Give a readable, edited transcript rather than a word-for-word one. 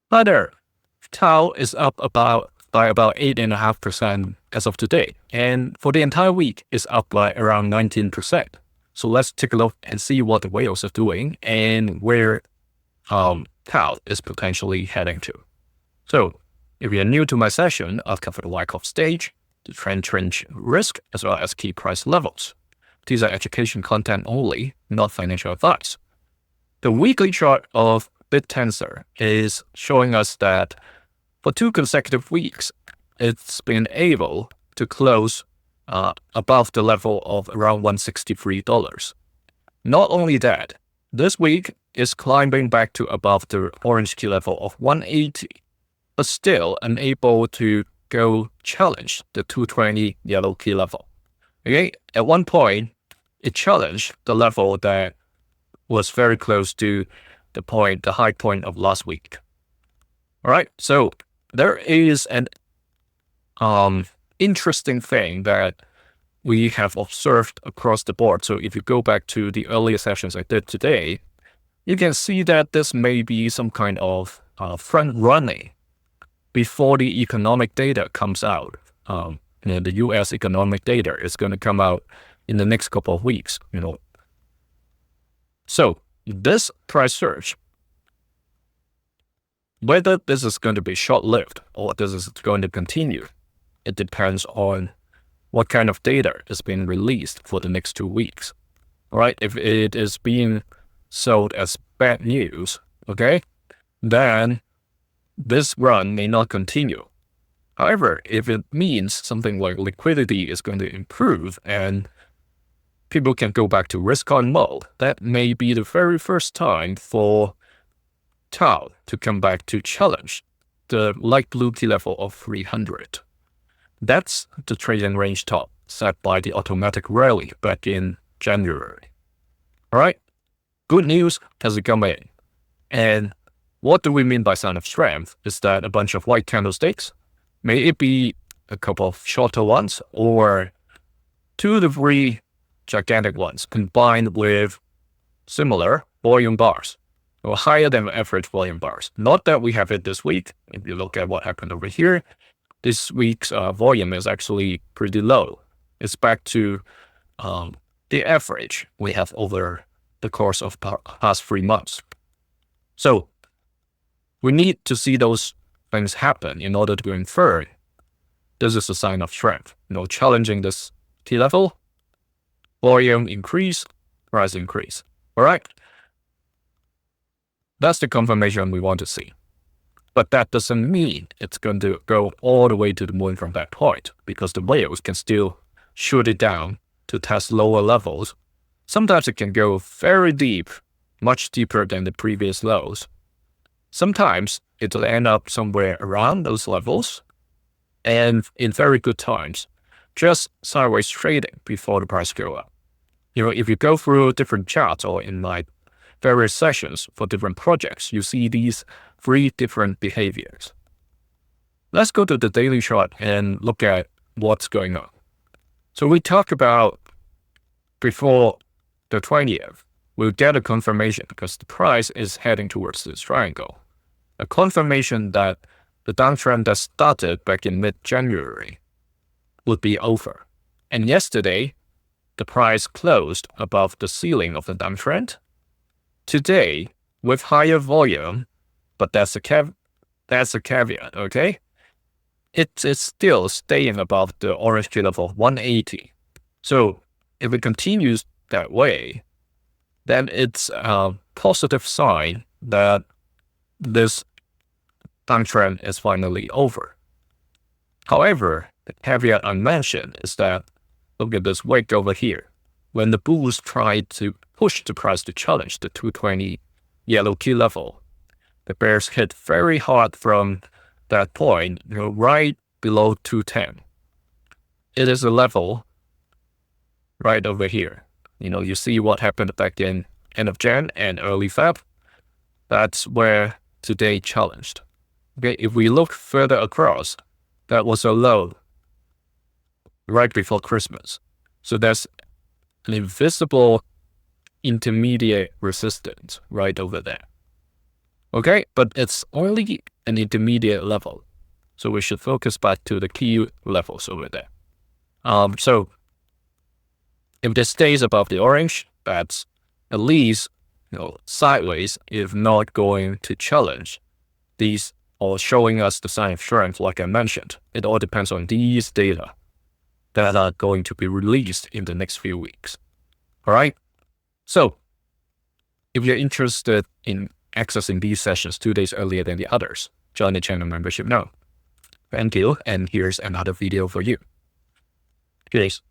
Hi there. TAO is up by about 8.5% as of today, and for the entire week, it's up by around 19%. So let's take a look and see what the whales are doing and where TAO is potentially heading to. So, if you're new to my session, I've covered the Wyckoff stage, the trend risk, as well as key price levels. These are education content only, not financial advice. The weekly chart of Bittensor is showing us that for 2 consecutive weeks, it's been able to close above the level of around $163. Not only that, this week is climbing back to above the orange key level of 180, but still unable to go challenge the 220 yellow key level. Okay, at one point, it challenged the level that was very close to the high point of last week. All right, so there is an interesting thing that we have observed across the board. So if you go back to the earlier sessions I did today, you can see that this may be some kind of front running before the economic data comes out. The U.S. economic data is going to come out in the next couple of weeks. So this price surge, whether this is going to be short-lived or this is going to continue, it depends on what kind of data is being released for the next 2 weeks. All right, if it is being sold as bad news, okay, then this run may not continue. However, if it means something like liquidity is going to improve and people can go back to risk-on mode, that may be the very first time for TAO to come back to challenge the light blue key level of 300. That's the trading range top set by the automatic rally back in January. All right, good news has come in. And what do we mean by sign of strength? Is that a bunch of white candlesticks? May it be a couple of shorter ones or 2 to 3 gigantic ones combined with similar volume bars or higher than average volume bars. Not that we have it this week. If you look at what happened over here, this week's volume is actually pretty low. It's back to the average we have over the course of past 3 months. So we need to see those things happen in order to infer this is a sign of strength. Challenging this key level, volume increase, price increase. All right? That's the confirmation we want to see. But that doesn't mean it's going to go all the way to the moon from that point, because the whales can still shoot it down to test lower levels. Sometimes it can go very deep, much deeper than the previous lows. Sometimes it'll end up somewhere around those levels, and in very good times, just sideways trading before the price go up. If you go through different charts or in my various sessions for different projects, you see these 3 different behaviors. Let's go to the daily chart and look at what's going on. So we talked about before the 20th, we'll get a confirmation because the price is heading towards this triangle. A confirmation that the downtrend that started back in mid-January would be over. And yesterday, the price closed above the ceiling of the downtrend. Today, with higher volume, but that's a caveat, okay? It is still staying above the orange key level of 180. So if it continues that way, then it's a positive sign that this downtrend is finally over. However, the caveat I mentioned is that, look at this wick over here. When the bulls tried to push the price to challenge the 220 yellow key level, the bears hit very hard from that point, right below 210. It is a level right over here. You see what happened back in end of Jan and early Feb. That's where today challenged. Okay, if we look further across, that was a low right before Christmas. So there's an invisible intermediate resistance right over there. Okay, but it's only an intermediate level. So we should focus back to the key levels over there. So if this stays above the orange, that's at least sideways, if not going to challenge these or showing us the sign of strength, like I mentioned. It all depends on these data that are going to be released in the next few weeks. All right. So if you're interested in accessing these sessions 2 days earlier than the others, join the channel membership now. Thank you, and here's another video for you. Cheers.